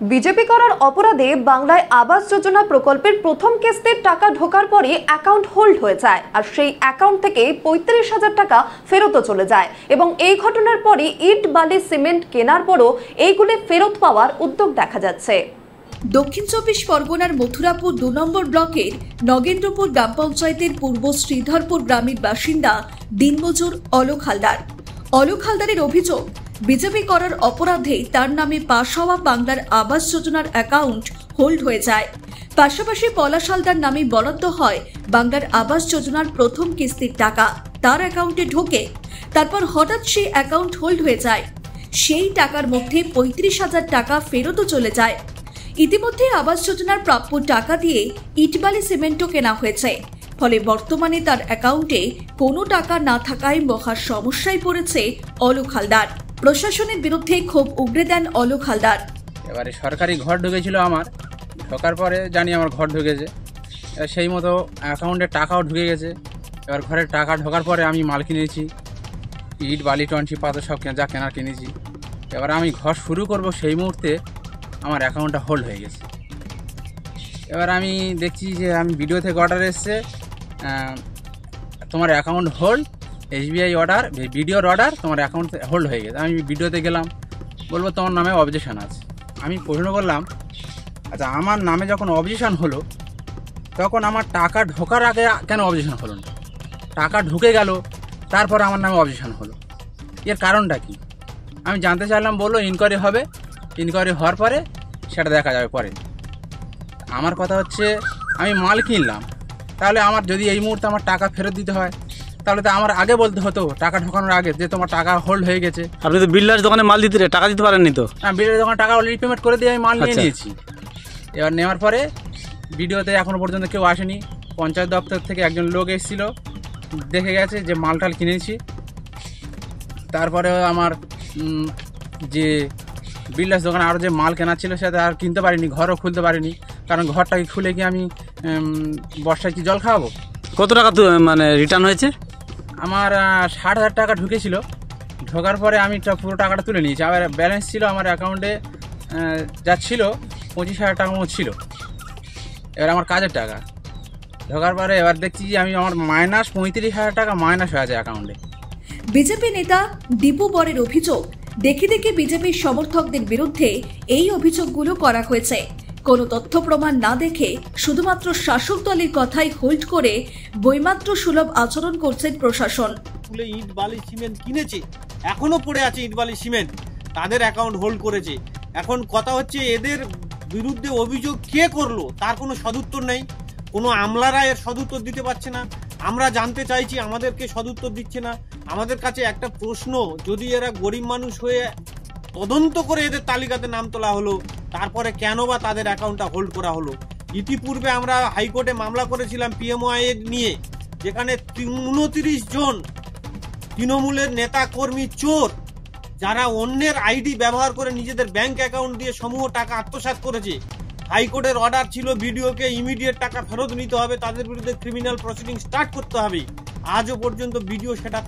BJP করার অপরাধে বাংলায় আবাস যোজনা প্রকল্পের প্রথম কিস্তির টাকা ঢোকার পরে অ্যাকাউন্ট হোল্ড হয়ে যায় আর সেই অ্যাকাউন্ট থেকে ৩৫,০০০ টাকা ফেরতও চলে যায় এবং এই ঘটনার পরে ইট বালি সিমেন্ট কেনার পরও এইগুলি ফেরত পাওয়ার উদ্যোগ দেখা যাচ্ছে। দক্ষিণ চব্বিশ পরগনার মথুরাপুর ২ নম্বর ব্লকের নগেন্দ্রপুর গ্রাম পঞ্চায়েতের পূর্ব শ্রীধরপুর গ্রামের বাসিন্দা দিনমজুর অলোক হালদার। অলোক হালদারের অভিযোগ, বিজেপি করার অপরাধে তার নামে পাশ হওয়া বাংলার আবাস যোজনার অ্যাকাউন্ট হোল্ড হয়ে যায়। পাশাপাশি পলাশ হালদার নামে বরাদ্দ হয় বাংলার আবাস যোজনার প্রথম কিস্তির টাকা, তার অ্যাকাউন্টে ঢোকে। তারপর হঠাৎ সেই অ্যাকাউন্ট হোল্ড হয়ে যায়। সেই টাকার মধ্যে ৩৫,০০০ টাকা ফেরতও চলে যায়। ইতিমধ্যে আবাস যোজনার প্রাপ্য টাকা দিয়ে ইটবালি সিমেন্টও কেনা হয়েছে। ফলে বর্তমানে তার অ্যাকাউন্টে কোনো টাকা না থাকায় মহা সমস্যায় পড়েছে অলোক হালদার। প্রশাসনের বিরুদ্ধে ক্ষোভ উগরে দেন অলোক হালদার। এবারে সরকারি ঘর ঢুকেছিল, আমার ঢোকার পরে জানি আমার ঘর ঢুকেছে, সেই মতো অ্যাকাউন্টে টাকাও ঢুকে গেছে। এবার ঘরের টাকা ঢোকার পরে আমি মাল কিনেছি, ইট বালি টনসি পাথর সব যা কেনার কিনেছি। এবার আমি ঘর শুরু করব, সেই মুহূর্তে আমার অ্যাকাউন্টটা হোল্ড হয়ে গেছে। এবার আমি দেখছি যে আমি ভিডিও থেকে অর্ডার এসছে, তোমার অ্যাকাউন্ট হোল্ড, SBI অর্ডার, ভিডিওর অর্ডার, তোমার অ্যাকাউন্ট হোল্ড হয়ে গেছে। আমি ভিডিওতে গেলাম, বলবো তোমার নামে অবজেকশন আছে। আমি প্রশ্ন করলাম, আচ্ছা আমার নামে যখন অবজেকশন হলো তখন আমার টাকা ঢোকার আগে কেন অবজেকশন হলো না? টাকা ঢুকে গেল, তারপর আমার নামে অবজেকশন হলো, এর কারণটা কি? আমি জানতে চাইলাম, বললো ইনকোয়ারি হবে, ইনকোয়ারি হওয়ার পরে সেটা দেখা যাবে পরে। আমার কথা হচ্ছে, আমি মাল কিনলাম, তাহলে আমার যদি এই মুহূর্তে আমার টাকা ফেরত দিতে হয়, তাহলে তো আমার আগে বলতে হতো, টাকা ঢোকানোর আগে, যে তোমার টাকা হোল্ড হয়ে গেছে। আপনি তো বিল্ডার দোকানে মাল দিতে টাকা দিতে পারেননি তো? হ্যাঁ, বিল্ডার দোকানে টাকা অলরেডি পেমেন্ট করে দিয়ে আমি মাল নিয়ে নিয়েছি। এবার নেওয়ার পরে ভিডিওতে এখনও পর্যন্ত কেউ আসেনি। পঞ্চায়েত দপ্তর থেকে একজন লোক এসেছিলো, দেখে গেছে যে মালটাল কিনেছি। তারপরে আমার যে বিল্ডার্স দোকানে আরও যে মাল কেনা ছিল সেটা আর কিনতে পারিনি, ঘরও খুলতে পারিনি, কারণ ঘরটাকে খুলে কি আমি বর্ষায় কি জল খাওয়াবো? কত টাকা মানে রিটার্ন হয়েছে? আমার ৬০,০০০ টাকা ঢুকেছিল, ঢোকার পরে আমি পুরো টাকাটা তুলে নিয়েছি। আবার ব্যালেন্স ছিল আমার অ্যাকাউন্টে, যা ছিল ২৫,০০০ টাকা মতো ছিল। এবার আমার কাজের টাকা ঢোকার পরে এবার দেখছি যে আমি আমার মাইনাস ৩৫,০০০ টাকা মাইনাস হয়ে আছে অ্যাকাউন্টে। বিজেপি নেতা দীপু বরের অভিযোগ, দেখে দেখে বিজেপির সমর্থকদের বিরুদ্ধে এই অভিযোগগুলো করা হয়েছে। কোনো তথ্য প্রমাণ না দেখে শুধুমাত্র শাসক দলের কথাই হোল্ড করে বৈমাত্র সুলভ আচরণ করছেন প্রশাসন। ইট বালি সিমেন্ট কিনেছে, এখনো পড়ে আছে ইট বালি সিমেন্ট, তাদের অ্যাকাউন্ট হোল্ড করেছে। এখন কথা হচ্ছে, এদের বিরুদ্ধে অভিযোগ কে করলো তার কোনো সদুত্তর নেই, কোনো আমলারা এর সদুত্তর দিতে পারছে না। আমরা জানতে চাইছি, আমাদেরকে সদুত্তর দিচ্ছে না। আমাদের কাছে একটা প্রশ্ন, যদি এরা গরিব মানুষ হয়ে তদন্ত করে এদের তালিকাতে নাম তোলা হলো, তারপরে কেন বা তাদের অ্যাকাউন্টটা হোল্ড করা হলো? ইতিপূর্বে আমরা হাইকোর্টে মামলা করেছিলাম PMOI নিয়ে, যেখানে 29 জন তৃণমূলের নেতা কর্মী চোর, যারা অন্যের আইডি ব্যবহার করে নিজেদের ব্যাংক অ্যাকাউন্ট দিয়ে সমূহ টাকা আত্মসাৎ করেছে। হাইকোর্টের অর্ডার ছিল বিডিওকে ইমিডিয়েট টাকা ফেরত নিতে হবে, তাদের বিরুদ্ধে ক্রিমিনাল প্রসিডিং স্টার্ট করতে হবে। আজও পর্যন্ত বিডিও সেটা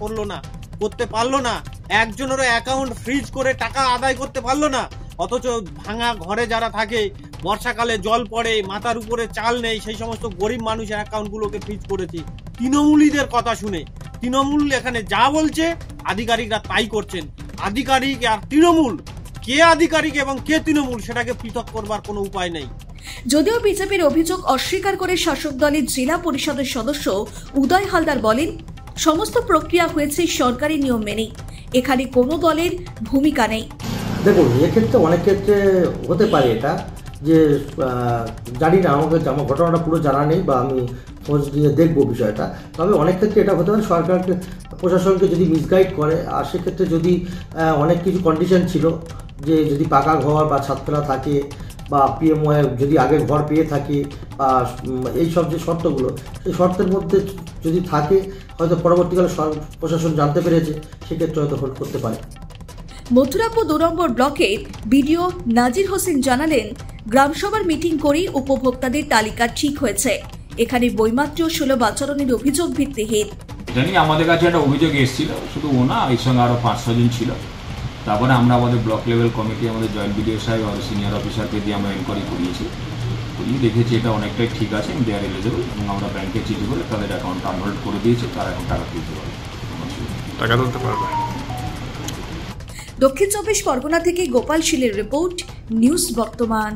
করতে পারলো না। একজনেরও অ্যাকাউন্ট ফ্রিজ করে টাকা আদায় করতে পারলো না। অথচ ভাঙা ঘরে যারা থাকে, বর্ষাকালে জল পড়ে, মাথার উপরে চাল নেই, সেই সমস্ত গরিব মানুষের অ্যাকাউন্টগুলোকে ফ্রিজ করেছে তৃণমূলীদের কথা শুনে। তৃণমূল এখানে যা বলছে, আধিকারিকরা তাই করছেন। আধিকারিক আর তৃণমূল, কে আধিকারিক এবং কে তৃণমূল, সেটাকে পৃথক করবার কোনো উপায় নেই। যদিও বিজেপির অভিযোগ অস্বীকার করে শাসক দলের জেলা পরিষদের সদস্য উদয় হালদার বলেন, সমস্ত প্রক্রিয়া হয়েছে সরকারি নিয়ম মেনে, এখানে কোনো দলের ভূমিকা নেই। দেখুন, এক্ষেত্রে অনেক ক্ষেত্রে হতে পারে এটা, যে জানি না, আমার ঘটনাটা পুরো জানা নেই বা আমি খোঁজ নিয়ে দেখবো বিষয়টা। তবে অনেক ক্ষেত্রে এটা হতে পারে সরকারকে, প্রশাসনকে যদি মিসগাইড করে, আর সেক্ষেত্রে যদি অনেক কিছু কন্ডিশন ছিল, যে যদি পাকা ঘর বা ছাত্ররা থাকে বা PMOI যদি আগে ঘর পেয়ে থাকে, বা এইসব যে শর্তগুলো, সেই শর্তের মধ্যে যদি থাকে, হয়তো পরবর্তীকালে প্রশাসন জানতে পেরেছে, সেক্ষেত্রে হয়তো হোল্ড করতে পারে। মথুরাপুর 2 নম্বর ব্লকের বিডিও নাজির হোসেন জানালেন, গ্রামসভার মিটিং করেই উপভোক্তাদের তালিকা ঠিক হয়েছে। এখানে বৈমাত্র সুলভ আচরণের অভিযোগ ভিত্তিহীন। এটা নিয়ে আমাদের কাছে একটা অভিযোগ এসেছিল, শুধু ও না, এর সঙ্গে আরো 5-6 জন ছিল। তারপরে আমরা আমাদের ব্লক লেভেল কমিটি, আমাদের জয়েন্ট বিডিও সাহেব, আমাদের সিনিয়র অফিসারকে দিয়ে আমরা এনকোয়ারি করিয়েছি, করিয়ে দেখেছি এটা অনেকটাই ঠিক আছে, দে আর এলিজেবল, এবং আমরা ব্যাংকে চিঠি করে তাদের অ্যাকাউন্ট আনহোল্ড করে দিয়েছি, তারা এখন টাকা তুলতে পারবে, টাকা তুলতে পারবে। দক্ষিণ চব্বিশ পরগনা থেকে গোপাল শীলের রিপোর্ট, নিউজ বর্তমান।